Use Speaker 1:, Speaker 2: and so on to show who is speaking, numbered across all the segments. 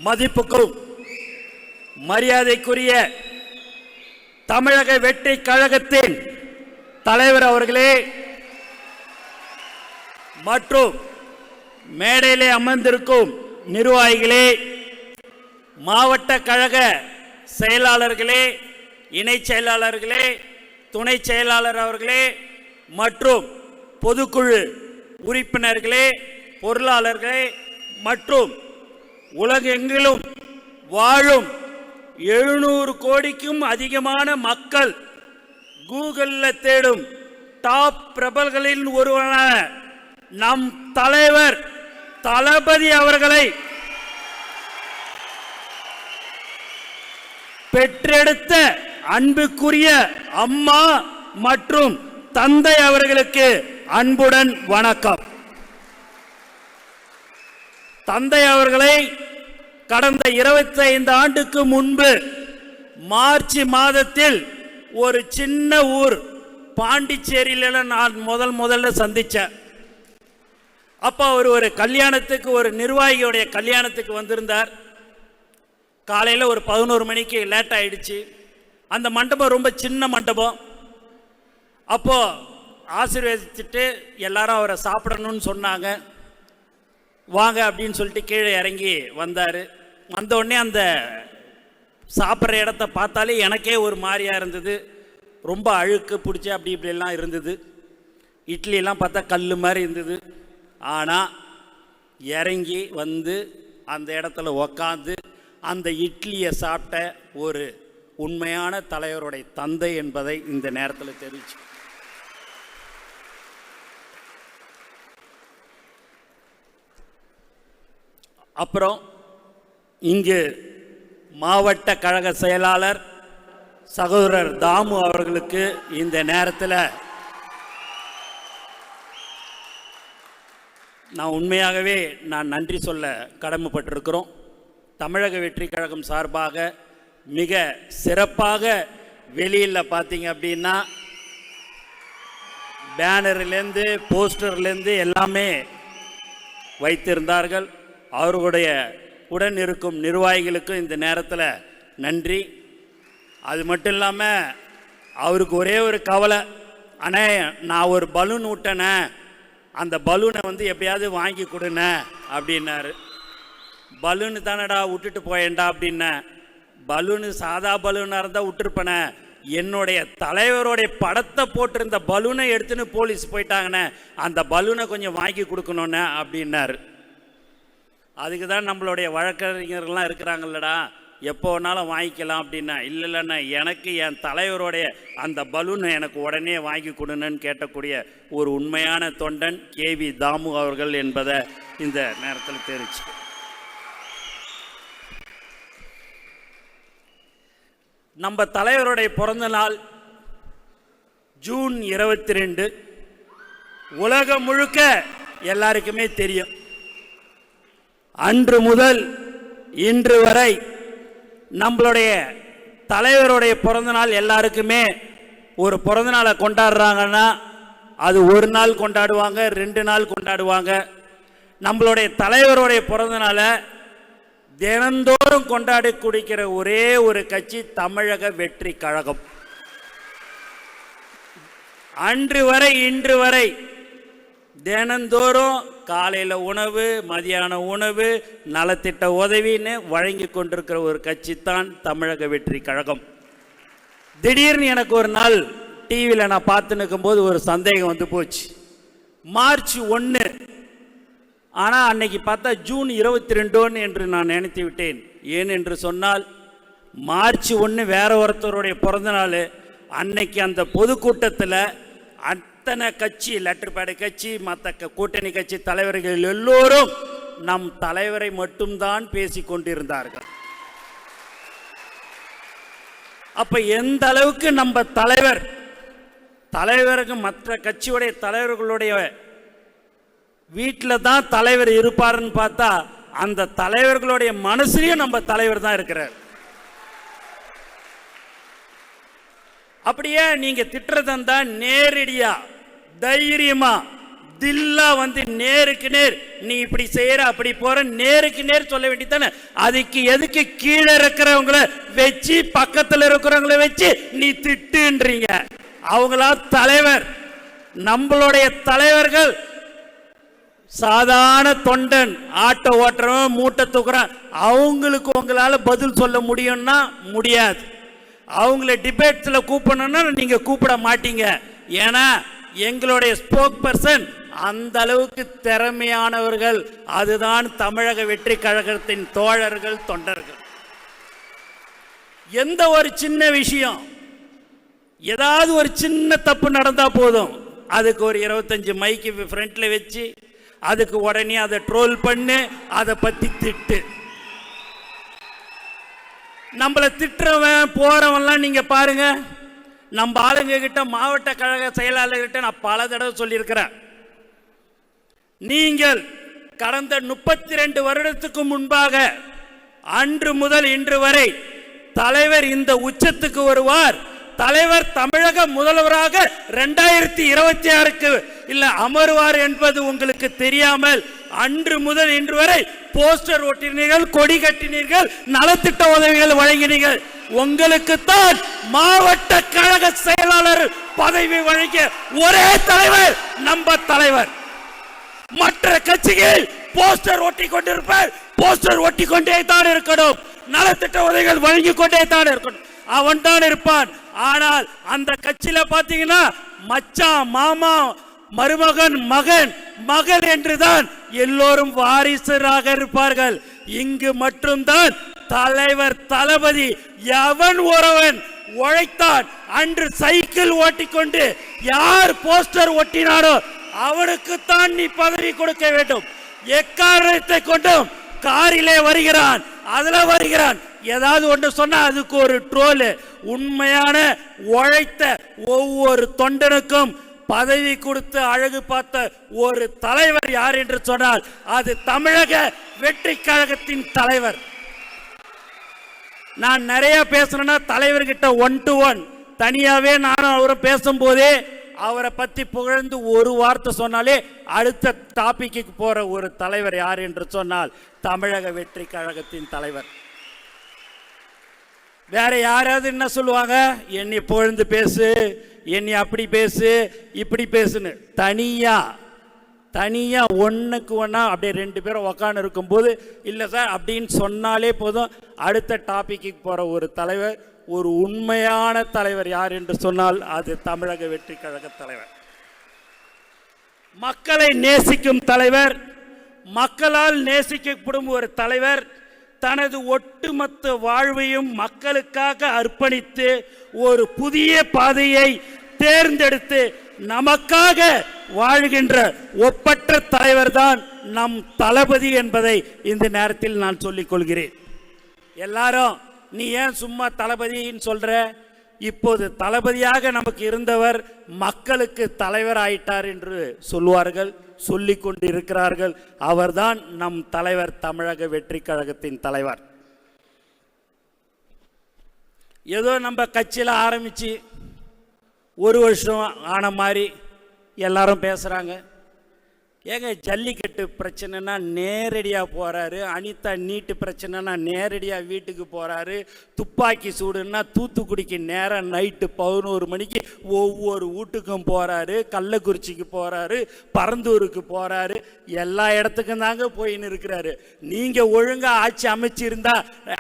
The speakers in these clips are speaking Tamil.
Speaker 1: மதிப்புக்கும் மரியாதைக்குரிய தமிழக வெற்றி கழகத்தின் தலைவர் அவர்களே மற்றும் மேடையிலே அமர்ந்திருக்கும் நிர்வாகிகளே, மாவட்ட கழக செயலாளர்களே, இணை செயலாளர்களே, துணை செயலாளர் அவர்களே மற்றும் பொதுக்குழு உறுப்பினர்களே, பொருளாளர்களே மற்றும் உலகெங்கிலும் வாழும் 700 கோடிக்கும் அதிகமான மக்கள் கூகுளில் தேடும் டாப் பிரபலங்களில் ஒருவரான நம் தலைவர் தளபதி அவர்களை பெற்றெடுத்த அன்புக்குரிய அம்மா மற்றும் தந்தை அவர்களுக்கு அன்புடன் வணக்கம். தந்தை அவர்களை கடந்த 25 ஆண்டுக்கு முன்பு மார்ச் மாதத்தில் ஒரு சின்ன ஊர் பாண்டிச்சேரியில நான் முதல்ல சந்திச்சேன். அப்ப அவர் ஒரு கல்யாணத்துக்கு, ஒரு நிர்வாகியுடைய கல்யாணத்துக்கு வந்திருந்தார். காலையில் ஒரு 11 மணிக்கு லேட் ஆயிடுச்சு. அந்த மண்டபம் ரொம்ப சின்ன மண்டபம். அப்போ ஆசீர்வதிச்சுட்டு எல்லாரும் அவரை சாப்பிடணும்னு சொன்னாங்க. வாங்க அப்படின்னு சொல்லிட்டு கீழே இறங்கி வந்தார். வந்தோடனே அந்த சாப்பிட்ற இடத்த பார்த்தாலே எனக்கே ஒரு மாதிரியாக இருந்தது. ரொம்ப அழுக்கு பிடிச்சி அப்படி இப்படிலாம் இருந்தது. இட்லியெல்லாம் பார்த்தா கல் மாதிரி இருந்தது. ஆனால் இறங்கி வந்து அந்த இடத்துல உக்காந்து அந்த இட்லியை சாப்பிட்ட ஒரு உண்மையான தலைவருடைய தந்தை என்பதை இந்த நேரத்தில் தெரிவிச்சு. அப்புறம் இங்கு மாவட்ட கழக செயலாளர் சகோதரர் தாமு அவர்களுக்கு இந்த நேரத்தில் நான் உண்மையாகவே நன்றி சொல்ல கடமைப்பட்டிருக்கிறோம். தமிழக வெற்றி கழகம் சார்பாக மிக சிறப்பாக வெளியில் பார்த்தீங்க அப்படின்னா பேனர்லேருந்து போஸ்டர்லேருந்து எல்லாமே வைத்திருந்தார்கள். அவர்களுடைய உடன் இருக்கும் நிர்வாகிகளுக்கும் இந்த நேரத்தில் நன்றி. அது மட்டும் இல்லாமல் அவருக்கு ஒரே ஒரு கவலை, அண்ணே நான் ஒரு பலூன் விட்டேனே, அந்த பலூனை வந்து எப்படியாவது வாங்கி கொடுண்ணே அப்படின்னாரு. பலூனு தானடா விட்டுட்டு போயேன்டா அப்படின்ன. பலூனு சாதா பலூனாக இருந்தால் விட்டுருப்பேனே, என்னுடைய தலைவருடைய படத்தை போட்டிருந்த பலூனை எடுத்துன்னு போலீஸ் போயிட்டாங்கண்ணே, அந்த பலூனை கொஞ்சம் வாங்கி கொடுக்கணுண்ணே அப்படின்னாரு. அதுக்கு தான் நம்மளுடைய வழக்கறிஞர்கள்லாம் இருக்கிறாங்கல்லடா, எப்போ வேணாலும் வாங்கிக்கலாம் அப்படின்னா, இல்லைண்ணா எனக்கு என் தலைவருடைய அந்த பலூனை எனக்கு உடனே வாங்கி கொடுன்னு கேட்டக்கூடிய ஒரு உண்மையான தொண்டன் கேவி தாமு அவர்கள் என்பதை இந்த நேரத்தில் தெரிவிச்சு. நம்ம தலைவருடைய பிறந்த நாள் ஜூன் 22. உலகம் முழுக்க எல்லாருக்குமே தெரியும். அன்று முதல் இன்று வரை நம்மளுடைய தலைவருடைய பிறந்த நாள் எல்லாருக்குமே ஒரு பிறந்த நாளை கொண்டாடுறாங்கன்னா அது ஒரு நாள் கொண்டாடுவாங்க, 2 நாள் கொண்டாடுவாங்க. நம்மளுடைய தலைவருடைய பிறந்த நாளை தினந்தோறும் கொண்டாடி குடிக்கிற ஒரே ஒரு கட்சி தமிழக வெற்றி கழகம். அன்று வரை இன்று வரை தினந்தோறும் காலையில் உணவு, மதியான உணவு, நலத்திட்ட உதவின்னு வழங்கி கொண்டிருக்கிற ஒரு கட்சி தான் தமிழக வெற்றி கழகம். திடீர்னு எனக்கு ஒரு நாள் டிவியில் நான் பார்த்து நிற்கும்போது ஒரு சந்தேகம் வந்து போச்சு. மார்ச் 1, ஆனால் அன்னைக்கு பார்த்தா ஜூன் 22 என்று நான் நினைத்து விட்டேன். ஏன் என்று சொன்னால் மார்ச் 1 வேற ஒருத்தருடைய பிறந்த நாள். அன்னைக்கு அந்த பொதுக்கூட்டத்தில் அத்தனை கட்சி, லெட்டர்பேடு கட்சி, மற்ற கூட்டணி கட்சி தலைவர்கள் எல்லோரும் நம் தலைவரை மட்டும்தான் பேசிக் கொண்டிருந்தார்கள். அப்ப எந்த அளவுக்கு நம்ம தலைவருக்கு மற்ற கட்சியுடைய தலைவர்களுடைய வீட்டில் தான் தலைவர் இருப்பாருன்னு பார்த்தா அந்த தலைவர்களுடைய மனசுலயும் நம்ம தலைவர் தான் இருக்கிறார். அப்படியே நீங்க திட்டுறதா நேரடியா தைரியமா தில்லா வந்து நேருக்கு நேர் நீ இப்படி செய்யற அப்படி போற நேருக்கு நேர் சொல்ல வேண்டியதானே. அதுக்கு எதுக்கு கீழே இருக்கிறவங்கள வச்சு பக்கத்துல இருக்கிறவங்கள வச்சு நீ திட்டுன்றீங்க? அவங்களா தலைவர். நம்மளுடைய தலைவர்கள் சாதாரண தொண்டன், ஆட்டோ ஓட்டுறவன், மூட்டை தூக்குறான். அவங்களுக்கு உங்களால பதில் சொல்ல முடியும்னா முடியாது. அவங்கள டிபேட்ஸ்ல கூப்பிடணும்னா நீங்க கூப்பிட மாட்டீங்க. ஏன்னா எங்களுடைய ஸ்போக் பர்சன் அந்த அளவுக்கு திறமையானவர்கள். அதுதான் தமிழக வெற்றி கழகத்தின் தோழர்கள், தொண்டர்கள். எந்த ஒரு சின்ன விஷயம், ஏதாவது ஒரு சின்ன தப்பு நடந்தா போதும், அதுக்கு ஒரு 25 மைக்கு ஃப்ரண்ட்ல வச்சு அதுக்கு உடனே அதை ட்ரோல் பண்ணு, அதை பத்தி திட்டு. நம்மளை திட்டுறவன் போறவன்லாம் நீங்க பாருங்க. நம்ம ஆளுங்க கிட்ட, மாவட்ட கழக செயலாளர்கிட்ட நான் பல தடவை சொல்லியிருக்கிறேன். நீங்கள் கடந்த 32 வருடத்துக்கு முன்பாக அன்று முதல் இன்று வரை தலைவர் இந்த உச்சத்துக்கு வருவார், தலைவர் தமிழக முதல்வராக 2026க்கு இல்ல அமர்வார் என்பது உங்களுக்கு தெரியாமல் அன்று முதல் இன்று வரை போஸ்டர் ஒட்டினீர்கள், கொடி கட்டினீர்கள், நலத்திட்ட உதவிகள் வழங்கினீர்கள். உங்களுக்குத்தான் மாவட்ட கழக செயலாளர் பதவி வழங்கிய ஒரே தலைவர் நம்ம தலைவர். மற்ற கட்சிகள் போஸ்டர் ஒட்டி கொண்டிருப்பார், போஸ்டர் ஒட்டி கொண்டே தான் இருக்கணும், நலத்திட்ட உதவிகள் வழங்கி கொண்டே தான் இருக்கணும், அவன் தான் இருப்பான். ஆனால் அந்த கட்சியில பாத்தீங்கன்னா மச்சான், மாமா, மருமகன், மகன், மகள் என்றுதான் எல்லோரும் வாரிசராக இருப்பார்கள். இங்கு மட்டும்தான் தலைவர் தளபதி எவன் ஒருவன் உழைத்தான், அன்று சைக்கிள் ஓட்டிக்கொண்டு யார் போஸ்டர் ஒட்டினாரோ அவனுக்குத்தான் நீ பதவி கொடுக்க வேண்டும். எக்காரணத்தை கொண்டும் காரிலே வருகிறான், அதுல வருகிறான், ஏதாவது ஒன்று சொன்னா அதுக்கு ஒரு ட்ரோல். உண்மையான உழைத்த ஒவ்வொரு தொண்டனுக்கும் பதவி கொடுத்து அழகு பார்த்த ஒரு தலைவர் யார் என்று சொன்னால் அது தமிழக வெற்றி கழகத்தின் தலைவர். நான் நிறைய பேசணும்னா தலைவர்கிட்ட 1 to 1 தனியாவே நானும் அவரும் பேசும்போதே அவரை பத்தி புகழ்ந்து ஒரு வார்த்தை சொன்னாலே அடுத்த டாபிக்கு போற ஒரு தலைவர் யார் என்று சொன்னால் தமிழக வெற்றி கழகத்தின் தலைவர். வேற யாராவது என்ன சொல்லுவாங்க, என்னை புகழ்ந்து பேசு, என்னை அப்படி பேசு, இப்படி பேசுன்னு. தனியா ஒன்னுக்கு ஒன்னா அப்படியே 2 பேரும் உக்காந்து இருக்கும்போது இல்லை சார் அப்படின்னு சொன்னாலே போதும் அடுத்த டாபிக்கு போற ஒரு தலைவர், ஒரு உண்மையான தலைவர் யார் என்று சொன்னால் அது தமிழக வெற்றி கழக தலைவர். மக்களை நேசிக்கும் தலைவர், மக்களால் நேசிக்கப்படும் ஒரு தலைவர், தனது ஒட்டுமொத்த வாழ்வையும் மக்களுக்காக அர்ப்பணித்து ஒரு புதிய பாதையை தேர்ந்தெடுத்து நமக்காக வாழ்கின்ற ஒப்பற்ற தலைவர் தான் நம் தளபதி என்பதை இந்த நேரத்தில் நான் சொல்லிக் கொள்கிறேன். எல்லாரும் நீ ஏன் சும்மா தளபதின்னு சொல்ற? இப்போது தளபதியாக நமக்கு இருந்தவர் மக்களுக்கு தலைவர் ஆயிட்டார் என்று சொல்வார்கள், சொல்லிக் கொண்டிருக்கிறார்கள். அவர்தான் நம் தலைவர், தமிழக வெற்றி கழகத்தின் தலைவர். ஏதோ நம்ம கட்சியில் ஆரம்பிச்சு 1 வருஷம் ஆன மாதிரி எல்லாரும் பேசுறாங்க. ஏங்க ஜல்லிக்கட்டு பிரச்சனைனா நேரடியாக போகிறாரு, அனிதா நீட்டு பிரச்சனைனா நேரடியாக வீட்டுக்கு போகிறாரு, துப்பாக்கி சூடுன்னா தூத்துக்குடிக்கு நேரம் நைட்டு 11 மணிக்கு ஒவ்வொரு வீட்டுக்கும் போகிறாரு, கள்ளக்குறிச்சிக்கு போகிறாரு, பரந்தூருக்கு போகிறாரு, எல்லா இடத்துக்கும் தாங்க போயின்னு இருக்கிறாரு. நீங்கள் ஒழுங்காக ஆட்சி அமைச்சிருந்தா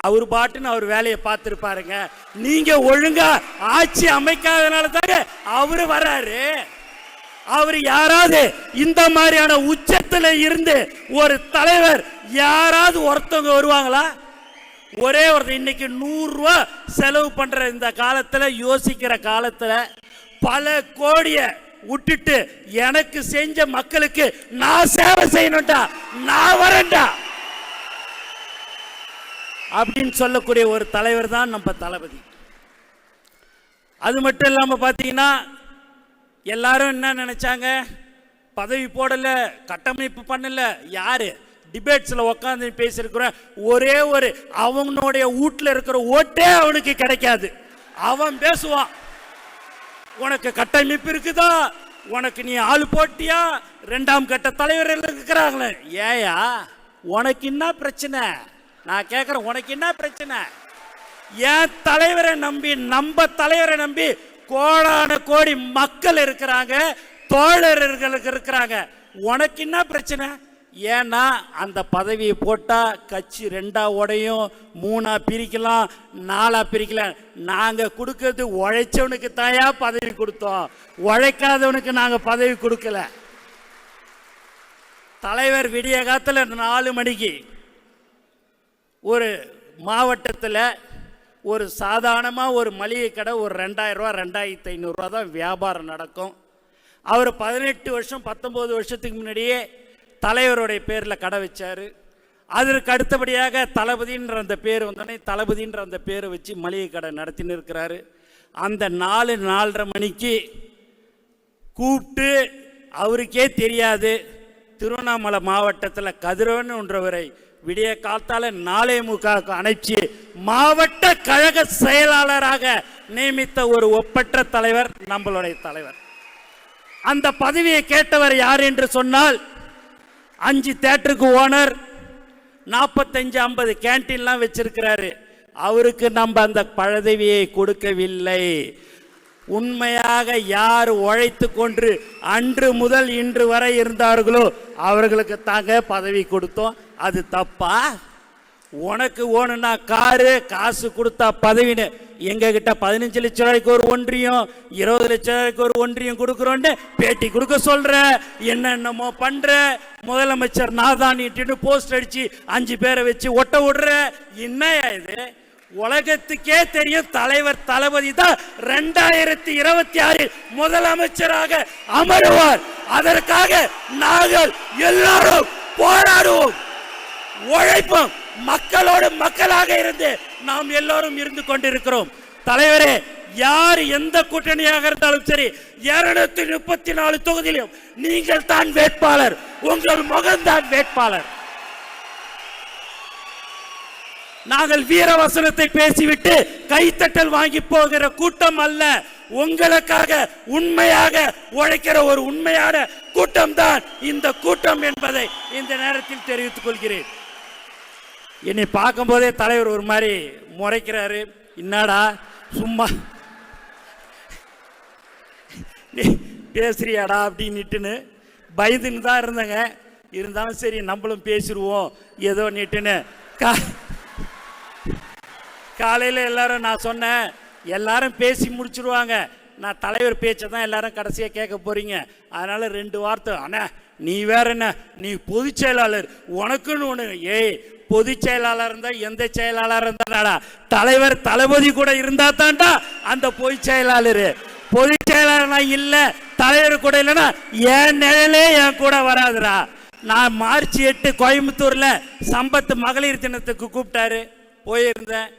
Speaker 1: அவர் பாட்டுன்னு அவர் வேலையை பார்த்துருப்பாருங்க. நீங்கள் ஒழுங்காக ஆட்சி அமைக்காதனால தாங்க அவர் வர்றாரு. அவர் யாராவது இந்த மாதிரியான உச்சத்தில் இருந்து ஒரு தலைவர் யாராவது ஒருத்தவங்க வருவாங்களா? ஒரே ஒருத்தர் இன்னைக்கு 100 ரூபா செலவு பண்ற இந்த காலத்துல, யோசிக்கிற காலத்துல பல கோடிய விட்டுட்டு எனக்கு செஞ்ச மக்களுக்கு நான் சேவை செய்யணும்டா, நான் வரேன்டா அப்படின்னு சொல்லக்கூடிய ஒரு தலைவர் தான் நம்ம தளபதி. அது மட்டும் இல்லாம பாத்தீங்கன்னா எல்லாரும் என்ன நினைச்சாங்க, பதவி போடல, கட்டமைப்பு பண்ணல, யாரு டிபேட்ஸ்ல உட்காந்து பேசியிருக்கிற ஒரே ஒரு அவனுடைய வீட்டில் இருக்கிற ஓட்டே அவனுக்கு கிடைக்காது. அவன் பேசுவான், உனக்கு கட்டமைப்பு இருக்குதா, உனக்கு நீ ஆள் போட்டியா? இரண்டாம் கட்ட தலைவர்கள் இருக்கிறாங்களே, ஏயா உனக்கு என்ன பிரச்சனை? நான் கேட்கிறேன், உனக்கு என்ன பிரச்சனை? என் தலைவரை நம்பி, நம்ம தலைவரை நம்பி கோடான கோடி மக்கள் இருக்கிறாங்க, தோழர்களுக்கு இருக்கிறாங்க. உனக்கு என்ன பிரச்சனை? ஏன்னா அந்த பதவியை போட்டா கட்சி ரெண்டா உடையும், மூணா பிரிக்கலாம், நாலா பிரிக்கலாம். நாங்க கொடுக்கிறது உழைச்சவனுக்கு தாயா பதவி கொடுத்தோம், உழைக்காதவனுக்கு நாங்க பதவி கொடுக்கல. தலைவர் விடிய காலத்துல 4 மணிக்கு ஒரு மாவட்டத்தில் ஒரு சாதாரணமாக ஒரு மளிகை கடை ஒரு 2000 ரூபா 2500 ரூபா தான் வியாபாரம் நடக்கும். அவர் 18 வருஷம் 19 வருஷத்துக்கு முன்னாடியே தலைவருடைய பேரில் கடை வச்சார். அதற்கு அடுத்தபடியாக தளபதின்ற அந்த பேர் வந்தோடனே தளபதின்ற அந்த பேரை வச்சு மளிகை கடை நடத்தின்னு இருக்கிறாரு. அந்த 4-4:30 மணிக்கு கூப்பிட்டு அவருக்கே தெரியாது, திருவண்ணாமலை மாவட்டத்தில் கதிரவன்ன்றவரை விடிய காலத்தால 4:45 அணைச்சி மாவட்ட கழக செயலாளராக நியமித்த ஒரு ஒப்பற்ற தலைவர் நம்மளுடைய தலைவர். அந்த பதவியை கேட்டவர் யார் என்று சொன்னால், 5 தியேட்டருக்கு ஓனர், 45-50 கேன்டீன்லாம் வச்சிருக்கிறாரு. அவருக்கு நம்ம அந்த பதவியை கொடுக்கவில்லை. உண்மையாக யார் உழைத்து கொண்டு அன்று முதல் இன்று வரை இருந்தார்களோ அவர்களுக்கு தாங்க பதவி கொடுத்தோம். அது தப்பா? உனக்கு ஓணுன்னா காரு, காசு கொடுத்தா பதவின்னு எங்க கிட்ட 15 லட்சம் ரூபாய்க்கு ஒரு ஒன்றியம், 20 லட்சம் ரூபாய்க்கு ஒரு ஒன்றியம் கொடுக்குறோன்னு பேட்டி கொடுக்க சொல்ற, என்னென்னமோ பண்ற. முதலமைச்சர் நாதானிட்டு போஸ்ட் அடிச்சு 5 பேரை வச்சு ஒட்ட விடுற. என்னையா இது? உலகத்துக்கே தெரியும் தலைவர் தளபதி தான் 2026 முதலமைச்சராக அமருவார். அதற்காக நாங்கள் எல்லாரும் போராடுவோம், உழைப்போம். மக்களோடு மக்களாக இருந்து நாம் எல்லோரும் இருந்து கொண்டிருக்கிறோம். தலைவரே, யார் எந்த கூட்டணியாக இருந்தாலும் சரி, 234 தொகுதியிலும் நீங்கள் தான் வேட்பாளர், உங்கள் முகம்தான் வேட்பாளர். நாங்கள் வீரவசனத்தை பேசிவிட்டு கைத்தட்டல் வாங்கி போகிற கூட்டம் அல்ல. உங்களுக்காக உண்மையாக உழைக்கிற ஒரு உண்மையான கூட்டம் தான் இந்த கூட்டம் என்பதை இந்த நேரத்தில் தெரிவித்துக் கொள்கிறேன். என்னை பார்க்கும் போதே தலைவர் ஒரு மாதிரி முறைக்கிறாரு. என்னடா சும்மா பேசுறியாடா அப்படின்னுட்டுன்னு பயந்துன்னு தான் இருந்தேங்க. இருந்தாலும் சரி நம்மளும் பேசிடுவோம் ஏதோ நீட்டுன்னு. காலையில் எல்லாரும் நான் சொன்னேன், எல்லாரும் பேசி முடிச்சிருவாங்க, நான் தலைவர் பேச்சை தான் எல்லாரும் கடைசியாக கேட்க போறீங்க. அதனால 2 வார்த்தை. அண்ணா நீ வேற என்ன, நீ பொதுச் செயலாளர், உனக்குன்னு ஒன்று. ஏய், பொதுச் செயலாளர் இருந்தா எந்த செயலாளர் இருந்தாடா, தலைவர் தளபதி கூட இருந்தா தான்டா அந்த பொதுச் செயலாளர். பொதுச் செயலாளர் இல்லை, தலைவர் கூட இல்லைன்னா என் நிழலே என் கூட வராதுடா. நான் மார்ச் 8 கோயம்புத்தூர்ல சம்பத் மகளிர் தினத்துக்கு கூப்பிட்டாரு, போயிருந்தேன்.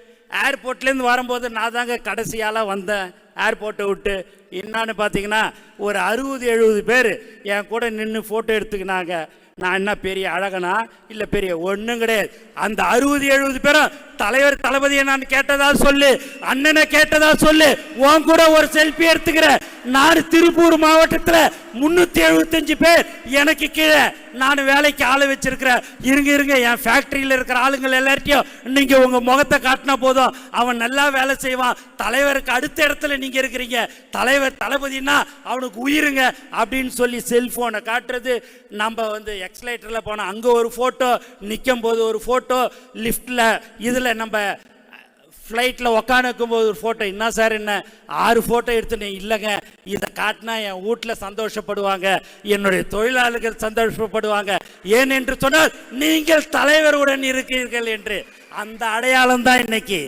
Speaker 1: ஏர்போர்ட்லேருந்து வரும்போது நான் தாங்க கடைசியால் வந்தேன் ஏர்போர்ட்டை விட்டு. என்னான்னு பார்த்தீங்கன்னா ஒரு 60-70 பேர் என் கூட நின்று ஃபோட்டோ எடுத்துக்கினாங்க. நான் என்ன பெரிய அழகனா இல்லை பெரிய ஒன்றும் கிடையாது. அந்த 60-70 பேரும் தலைவர் தளபதியை நான் கேட்டதா சொல்லு, அண்ணனை கேட்டதா சொல்லு, உன் கூட ஒரு செல்ஃபி எடுத்துக்கிறேன். நான் திருப்பூர் மாவட்டத்தில் 375 பேர் எனக்கு கீழே நான் வேலைக்கு ஆளை வச்சிருக்கிறேன். இருங்க என் ஃபேக்டரியில் இருக்கிற ஆளுங்கள் எல்லார்ட்டையும் நீங்க உங்க முகத்தை காட்டினா போதும், அவன் நல்லா வேலை செய்வான். தலைவருக்கு அடுத்த இடத்துல நீங்க இருக்கிறீங்க, தலைவர் தளபதினா அவனுக்கு உயிருங்க அப்படின்னு சொல்லி செல்போனை காட்டுறது. நம்ம எக்ஸலேட்டர்ல போனால் அங்கே ஒரு ஃபோட்டோ, நிற்கும் போது ஒரு ஃபோட்டோ, லிஃப்டில் இதில் நம்ம ஃப்ளைட்டில் உக்காந்துக்கும் போது ஒரு ஃபோட்டோ. என்ன சார் என்ன 6 ஃபோட்டோ எடுத்துனேன்? இல்லைங்க, இதை காட்டினா என் வீட்டில் சந்தோஷப்படுவாங்க, என்னுடைய தொழிலாளர்கள் சந்தோஷப்படுவாங்க. ஏன் என்று சொன்னால் நீங்கள் தலைவருடன் இருக்கிறீர்கள் என்று. அந்த அடையாளம் தான் இன்னைக்கு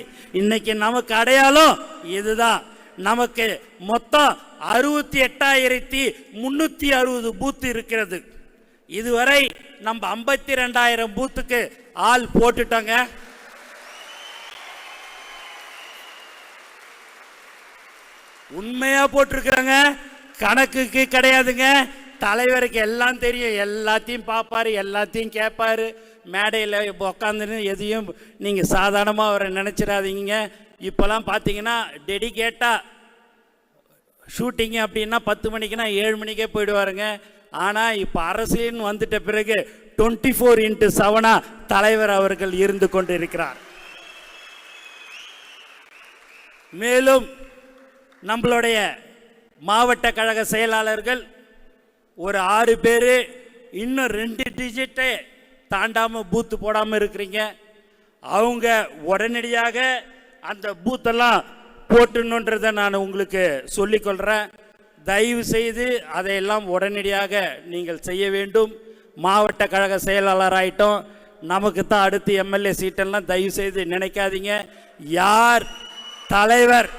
Speaker 1: நமக்கு அடையாளம் இதுதான். நமக்கு மொத்தம் 68,360 பூத்து இருக்கிறது. இதுவரை நம்ம 52,000 பூத்துக்கு ஆள் போட்டுட்டோங்க. உண்மையா போட்டிருக்கிறாங்க, கணக்குக்கு கிடையாதுங்க. தலைவருக்கு எல்லாம் தெரியும், எல்லாத்தையும் பார்ப்பாரு, எல்லாத்தையும் கேட்பாரு. மேடையில் உட்காந்துன்னு எதையும் நீங்கள் சாதாரணமாக அவரை நினச்சிடாதீங்க. இப்போலாம் பார்த்தீங்கன்னா டெடிகேட்டாக ஷூட்டிங்கு அப்படின்னா 10 மணிக்குன்னா 7 மணிக்கே போயிடுவாருங்க. ஆனால் இப்போ அரசியல்னு வந்துட்ட பிறகு 24x7 தலைவர் அவர்கள் இருந்து கொண்டு இருக்கிறார். மேலும் நம்மளுடைய மாவட்ட கழக செயலாளர்கள் ஒரு 6 பேர் இன்னும் 2 டிஜிட்டை தாண்டாமல் பூத்து போடாமல் இருக்கிறீங்க. அவங்க உடனடியாக அந்த பூத்தெல்லாம் போட்டுணுன்றதை நான் உங்களுக்கு சொல்லிக்கொள்கிறேன். தயவு செய்து அதையெல்லாம் உடனடியாக நீங்கள் செய்ய வேண்டும். மாவட்ட கழக செயலாளராயிட்டோம், நமக்கு தான் அடுத்து எம்எல்ஏ சீட்டெல்லாம் தயவு செய்து நினைக்காதீங்க. யார் தலைவர்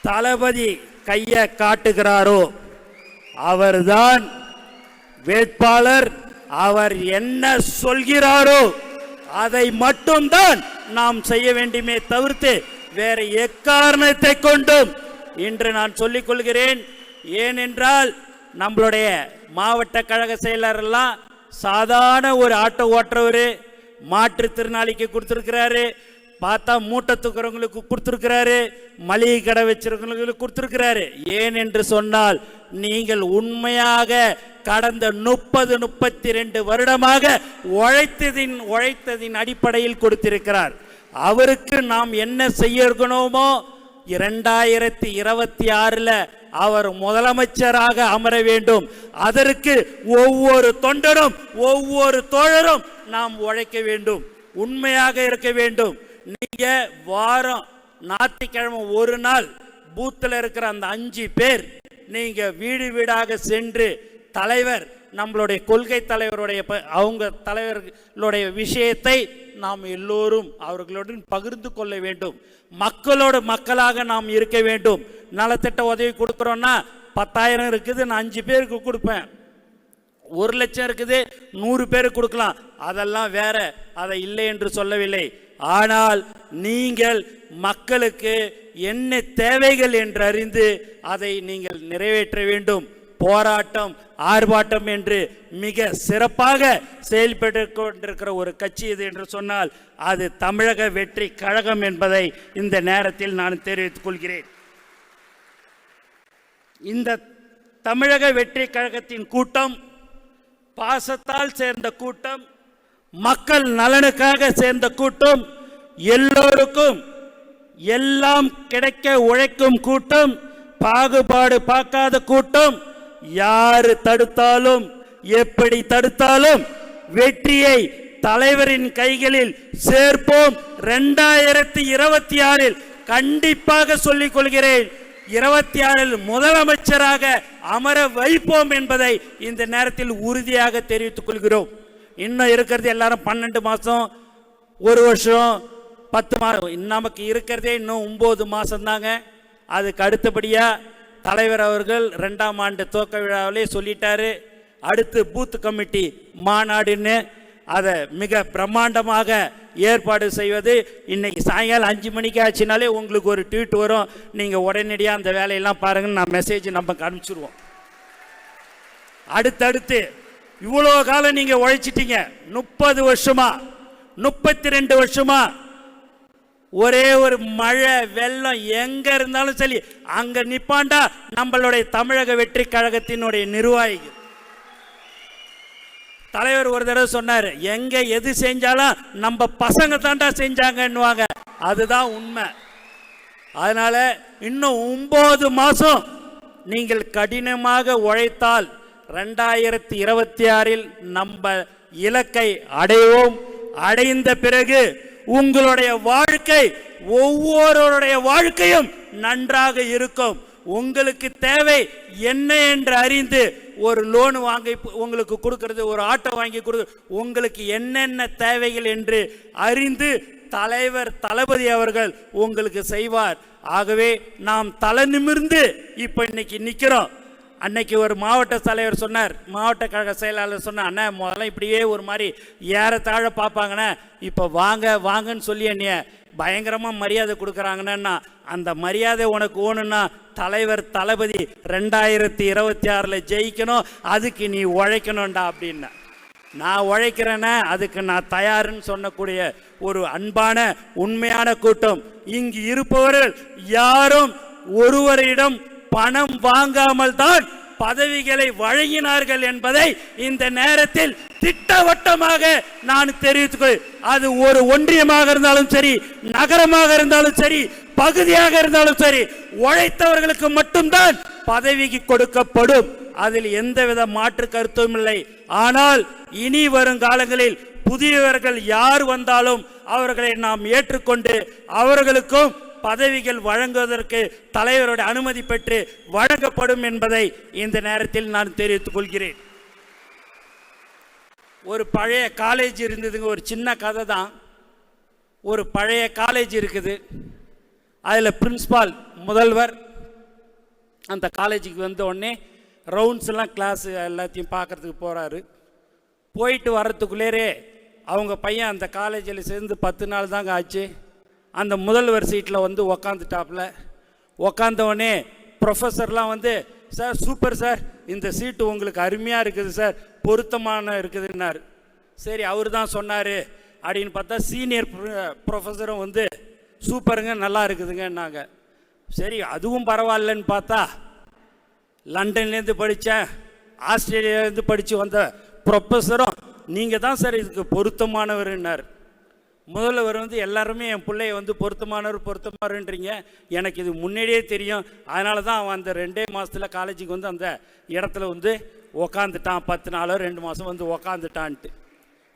Speaker 1: தளபதி கையை காட்டுகிறாரோ அவர்தான் வேட்பாளர். அவர் என்ன சொல்கிறாரோ அதை மட்டும்தான் நாம் செய்ய வேண்டுமே தவிர்த்து வேற எக்காரணத்தை கொண்டும் இன்று நான் சொல்லிக் கொள்கிறேன். ஏனென்றால் நம்மளுடைய மாவட்ட கழக செயலரெல்லாம் சாதாரண ஒரு ஆட்டோ ஓட்டுறவர், மாற்றுத்திறனாளிக்கு கொடுத்துருக்கிறாரு, பார்த்தா மூட்டை தூக்குறவங்களுக்கு கொடுத்துருக்கிறாரு, மளிகை கடை வச்சிருக்கிறவங்களுக்கு கொடுத்துருக்கிறாரு. ஏன் என்று சொன்னால் நீங்கள் உண்மையாக கடந்த 30-32 வருடமாக உழைத்ததின் அடிப்படையில் கொடுத்திருக்கிறார். அவருக்கு நாம் என்ன செய்யணுமோ 2026 அவர் முதலமைச்சராக அமர வேண்டும். அதற்கு ஒவ்வொரு தொண்டரும் ஒவ்வொரு தோழரும் நாம் உழைக்க வேண்டும், உண்மையாக இருக்க வேண்டும். நீங்க வாரம் ஞாயிற்றுக்கிழமை ஒரு நாள் பூத்தில் இருக்கிற அந்த 5 பேர் நீங்க வீடு வீடாக சென்று தலைவர் நம்மளுடைய கொள்கை தலைவருடைய அவங்க தலைவர்களுடைய விஷயத்தை நாம் எல்லோரும் அவர்களுடன் பகிர்ந்து கொள்ள வேண்டும். மக்களோடு மக்களாக நாம் இருக்க வேண்டும். நலத்திட்ட உதவி கொடுக்குறோன்னா 10,000 இருக்குது, நான் 5 பேருக்கு கொடுப்பேன். 1 லட்சம் இருக்குது, 100 பேருக்கு கொடுக்கலாம். அதெல்லாம் வேற, அதை இல்லை என்று சொல்லவில்லை. ஆனால் நீங்கள் மக்களுக்கு என்ன தேவைகள் என்று அறிந்து அதை நீங்கள் நிறைவேற்ற வேண்டும். போராட்டம் ஆர்ப்பாட்டம் என்று மிக சிறப்பாக செயல்பட்டு கொண்டிருக்கிற ஒரு கட்சி இது என்று சொன்னால் அது தமிழக வெற்றி கழகம் என்பதை இந்த நேரத்தில் நான் தெரிவித்துக் கொள்கிறேன். இந்த தமிழக வெற்றி கழகத்தின் கூட்டம் பாசத்தால் சேர்ந்த கூட்டம், மக்கள் நலனுக்காக சேர்ந்த கூட்டம், எல்லோருக்கும் எல்லாம் கிடைக்க உழைக்கும் கூட்டம், பாகுபாடு பார்க்காத கூட்டம். யாரு தடுத்தாலும் எப்படி தடுத்தாலும் வெற்றியை தலைவரின் கைகளில் சேர்ப்போம். 2026 கண்டிப்பாக சொல்லிக் கொள்கிறேன், 26 முதலமைச்சராக அமர வைப்போம் என்பதை இந்த நேரத்தில் உறுதியாக தெரிவித்துக் கொள்கிறோம். இன்னும் இருக்கிறது எல்லாரும் 12 மாதம், 1 வருஷம், 10 மாதம், நமக்கு இருக்கிறதே இன்னும் 9 மாதம் தாங்க. அதுக்கு அடுத்தபடியாக தலைவர் அவர்கள் 2ஆம் ஆண்டு துவக்க விழாவிலே சொல்லிட்டாரு, அடுத்து பூத் கமிட்டி மாநாடுன்னு அதை மிக பிரம்மாண்டமாக ஏற்பாடு செய்வது. இன்னைக்கு சாயங்காலம் 5 மணிக்கு ஆச்சுனாலே உங்களுக்கு ஒரு ட்வீட் வரும், நீங்கள் உடனடியாக அந்த வேலையெல்லாம் பாருங்கன்னு நான் மெசேஜ் நமக்கு அனுப்பிச்சிடுவோம். அடுத்தடுத்து இவ்வளோ காலம் நீங்கள் உழைச்சிட்டீங்க, 30 வருஷமா 32 வருஷமா ஒரே ஒரு மழை வெள்ளம் எங்க இருந்தாலும் சரி அங்க நிப்பாண்டா நம்மளுடைய தமிழக வெற்றி கழகத்தினுடைய நிர்வாகிகள். தலைவர் ஒரு தடவை சொன்னார், எங்க எது செஞ்சாலும் நம்ம பசங்க தாண்டா செஞ்சாங்கன்னுவாங்க. அதுதான் உண்மை. அதனால இன்னும் 9 மாதம் நீங்கள் கடினமாக உழைத்தால் 2026 நம்ம இலக்கை அடைவோம். அடைந்த பிறகு உங்களுடைய வாழ்க்கை, ஒவ்வொருவருடைய வாழ்க்கையும் நன்றாக இருக்கும். உங்களுக்கு தேவை என்ன என்று அறிந்து ஒரு லோன் வாங்கி உங்களுக்கு கொடுக்கிறது, ஒரு ஆட்டோ வாங்கி கொடுக்கிறது, உங்களுக்கு என்னென்ன தேவைகள் என்று அறிந்து தலைவர் தளபதி அவர்கள் உங்களுக்கு செய்வார். ஆகவே நாம் தலை நிமிர்ந்து இப்போ இன்னைக்கு நிற்கிறோம். அன்னைக்கு ஒரு மாவட்ட தலைவர் சொன்னார், மாவட்ட கழக செயலாளர் சொன்னார், அண்ணா முதல்ல இப்படியே ஒரு மாதிரி ஏறத்தாழ பார்ப்பாங்கண்ணே, இப்போ வாங்க வாங்கன்னு சொல்லி என்னைய பயங்கரமாக மரியாதை கொடுக்குறாங்கண்ணா. அந்த மரியாதை உனக்கு ஓணுன்னா தலைவர் தளபதி 2026 ஜெயிக்கணும், அதுக்கு நீ உழைக்கணும்டா அப்படின்னா. நான் உழைக்கிறேன்னா அதுக்கு நான் தயாருன்னு சொன்னக்கூடிய ஒரு அன்பான உண்மையான கூட்டம். இங்கு இருப்பவர்கள் யாரும் ஒருவரிடம் பணம் வாங்காமல் தான் பதவிகளை வழங்கினார்கள் என்பதை இந்த நேரத்தில் திட்டவட்டமாக நான் தெரிவித்துக், அது ஒரு ஒன்றியமாக இருந்தாலும் சரி, நகரமாக இருந்தாலும் சரி, பகுதியாக இருந்தாலும் சரி, உழைத்தவர்களுக்கு மட்டும்தான் பதவிக்கு கொடுக்கப்படும். அதில் எந்தவித மாற்று கருத்தும் இல்லை. ஆனால் இனி வரும் காலங்களில் புதியவர்கள் யார் வந்தாலும் அவர்களை நாம் ஏற்றுக்கொண்டு அவர்களுக்கும் பதவிகள் வழங்குவதற்கு தலைவருடைய அனுமதி பெற்று வழங்கப்படும் என்பதை இந்த நேரத்தில் நான் தெரிவித்துக் கொள்கிறேன். ஒரு பழைய காலேஜ் இருந்ததுங்க, ஒரு சின்ன கதை தான். ஒரு பழைய காலேஜ் இருக்குது, அதில் பிரின்சிபால் முதல்வர் அந்த காலேஜுக்கு வந்த உடனே ரவுண்ட்ஸ் எல்லாம் கிளாஸ் எல்லாத்தையும் பார்க்கறதுக்கு போகிறாரு. போயிட்டு வர்றதுக்குள்ளேரே அவங்க பையன் அந்த காலேஜில் சேர்ந்து 10 நாள் தாங்க ஆச்சு. அந்த முதல்வர் சீட்டில் வந்து உக்காந்துட்டாப்புல. உக்காந்தவொடனே ப்ரொஃபஸர்லாம் வந்து, சார் சூப்பர் சார், இந்த சீட்டு உங்களுக்கு அருமையாக இருக்குது சார், பொருத்தமான இருக்குதுன்னார். சரி, அவர் தான் சொன்னார் அப்படின்னு பார்த்தா சீனியர் ப்ரொஃபஸரும் வந்து சூப்பருங்க, நல்லா இருக்குதுங்கன்னாங்க. சரி, அதுவும் பரவாயில்லன்னு பார்த்தா லண்டன்லேருந்து படித்தேன், ஆஸ்திரேலியாவிலேருந்து படித்து வந்த ப்ரொஃபஸரும் நீங்கள் தான் சார் இதுக்கு பொருத்தமானவர்னார். முதல்வர் வந்து எல்லாருமே என் பிள்ளைய வந்து பொருத்தமானவர்ன்றீங்க, எனக்கு இது முன்னாடியே தெரியும், அதனால தான் அவன் அந்த 2 மாதத்தில் காலேஜுக்கு வந்து அந்த இடத்துல வந்து உக்காந்துட்டான், 10 நாளோ 2 மாதம் வந்து உக்காந்துட்டான்ட்டு.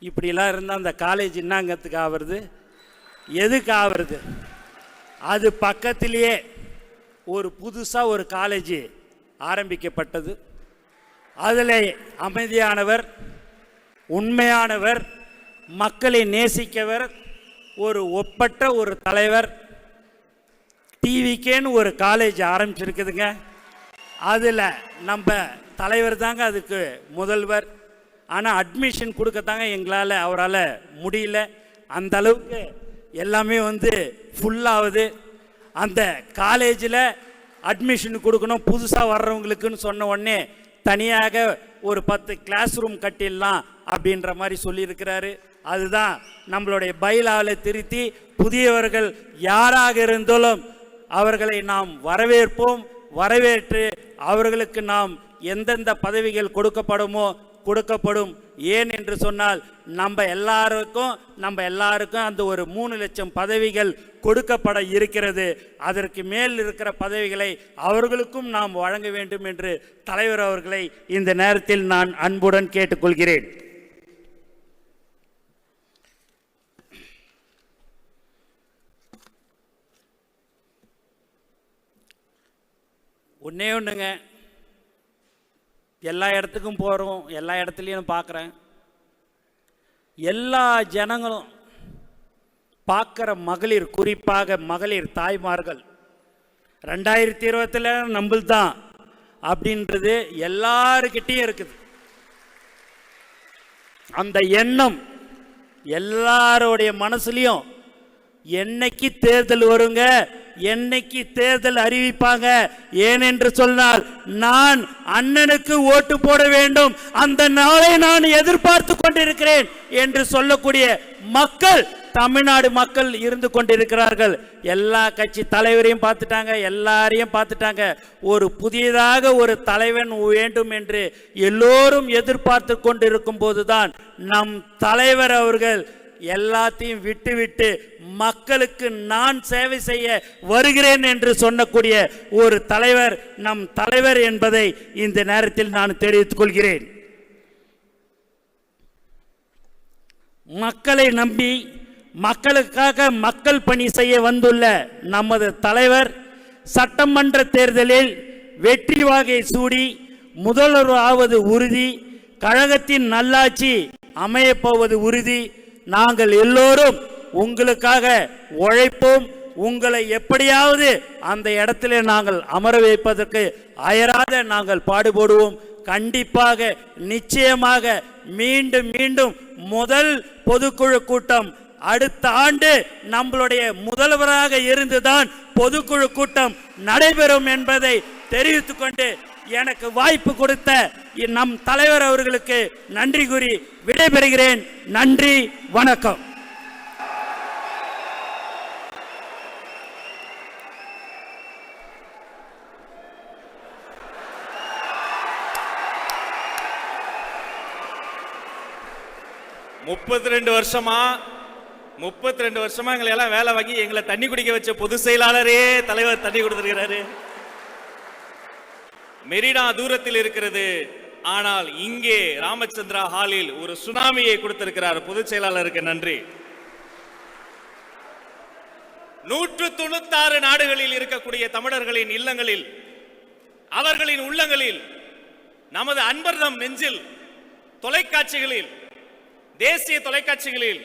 Speaker 1: இப்படிலாம் இருந்தால் அந்த காலேஜ் என்னங்கிறதுக்கு ஆகிறது, எதுக்கு ஆகிறது? அது பக்கத்திலேயே ஒரு புதுசாக ஒரு காலேஜ் ஆரம்பிக்கப்பட்டது. அதில் அமைதியானவர், உண்மையானவர், மக்களை நேசிக்கவர், ஒரு ஒப்பற்ற ஒரு தலைவர், டிவிக்கேன்னு ஒரு காலேஜ் ஆரம்பிச்சிருக்குதுங்க. அதில் நம்ம தலைவர் தாங்க அதுக்கு முதல்வர். ஆனால் அட்மிஷன் கொடுக்கத்தாங்க எங்களால் அவரால் முடியல. அந்த அளவுக்கு எல்லாமே வந்து ஃபுல்லாகுது. அந்த காலேஜில் அட்மிஷன் கொடுக்கணும் புதுசாக வர்றவங்களுக்குன்னு சொன்ன உடனே தனியாக ஒரு 10 கிளாஸ் ரூம் கட்டிடலாம் அப்படின்ற மாதிரி சொல்லியிருக்கிறாரு. அதுதான் நம்மளுடைய பைலாவில் திருத்தி புதியவர்கள் யாராக இருந்தாலும் அவர்களை நாம் வரவேற்போம். வரவேற்று அவர்களுக்கு நாம் எந்தெந்த பதவிகள் கொடுக்கப்படும். ஏன் என்று சொன்னால் நம்ம எல்லாருக்கும் அந்த ஒரு 3 லட்சம் பதவிகள் கொடுக்கப்பட இருக்கிறது. அதற்கு மேல் இருக்கிற பதவிகளை அவர்களுக்கும் நாம் வழங்க வேண்டும் என்று தலைவர் அவர்களை இந்த நேரத்தில் நான் அன்புடன் கேட்டுக்கொள்கிறேன். ஒன்றே ஒன்றுங்க, எல்லா இடத்துக்கும் போகிறோம், எல்லா இடத்துலையும் பார்க்குறேன், எல்லா ஜனங்களும் பார்க்குற மகளிர், குறிப்பாக மகளிர் தாய்மார்கள் 2020 நம்மள்தான் அப்படின்றது எல்லாருக்கிட்டையும் இருக்குது. அந்த எண்ணம் எல்லாருடைய மனசுலையும் என்னைக்கு தேர்தல் வருங்க, என்னைக்கு தேர்தல் அறிவிப்பாங்க, ஏனென்று சொன்னால் நான் அண்ணனுக்கு ஓட்டு போட வேண்டும், அந்த நாளை நான் எதிர்பார்த்து கொண்டிருக்கிறேன் என்று சொல்லக்கூடிய மக்கள், தமிழ்நாடு மக்கள் இருந்து கொண்டிருக்கிறார்கள். எல்லா கட்சி தலைவரையும் பார்த்துட்டாங்க, எல்லாரையும் பார்த்துட்டாங்க. ஒரு புதியதாக ஒரு தலைவன் வேண்டும் என்று எல்லோரும் எதிர்பார்த்து கொண்டிருக்கும் போதுதான் நம் தலைவர் அவர்கள் எல்லாத்தையும் விட்டுவிட்டு மக்களுக்கு நான் சேவை செய்ய வருகிறேன் என்று சொல்லக்கூடிய ஒரு தலைவர் நம் தலைவர் என்பதை இந்த நேரத்தில் நான் தெரிவித்துக் கொள்கிறேன். மக்களை நம்பி மக்களுக்காக மக்கள் பணி செய்ய வந்துள்ள நமது தலைவர் சட்டமன்ற தேர்தலில் வெற்றி வாகை சூடி முதல்வர் ஆவது உறுதி, கழகத்தின் நல்லாட்சி அமையப்போவது உறுதி. நாங்கள் எல்லோரும் உங்களுக்காக உழைப்போம். உங்களை எப்படியாவது அந்த இடத்திலே நாங்கள் அமர வைப்பதற்கு அயராத நாங்கள் பாடுபடுவோம். கண்டிப்பாக, நிச்சயமாக மீண்டும் மீண்டும் முதல் பொதுக்குழு கூட்டம் அடுத்த ஆண்டு நம்மளுடைய முதல்வராக இருந்துதான் பொதுக்குழு கூட்டம் நடைபெறும் என்பதை தெரிவித்துக் கொண்டு எனக்கு வாய்ப்பு கொடுத்த நம் தலைவர் அவர்களுக்கு நன்றி கூறி விடைபெறுகிறேன். நன்றி, வணக்கம்.
Speaker 2: 32 வருஷமா எங்களை எல்லாம் வேலை வாங்கி எங்களை தண்ணி குடிக்க வச்ச பொதுச் செயலாளரே தலைவர் தண்ணி கொடுத்திருக்கிறாரு. மெரினா தூரத்தில் இருக்கிறது, ஆனால் இங்கே ராமச்சந்திரா ஹாலில் ஒரு சுனாமியை கொடுத்திருக்கிறார். பொதுச் செயலாளருக்கு நன்றி. 196 நாடுகளில் இருக்கக்கூடிய தமிழர்களின் இல்லங்களில், அவர்களின் உள்ளங்களில், நமது அன்பர்தம் நெஞ்சில், தொலைக்காட்சிகளில், தேசிய தொலைக்காட்சிகளில்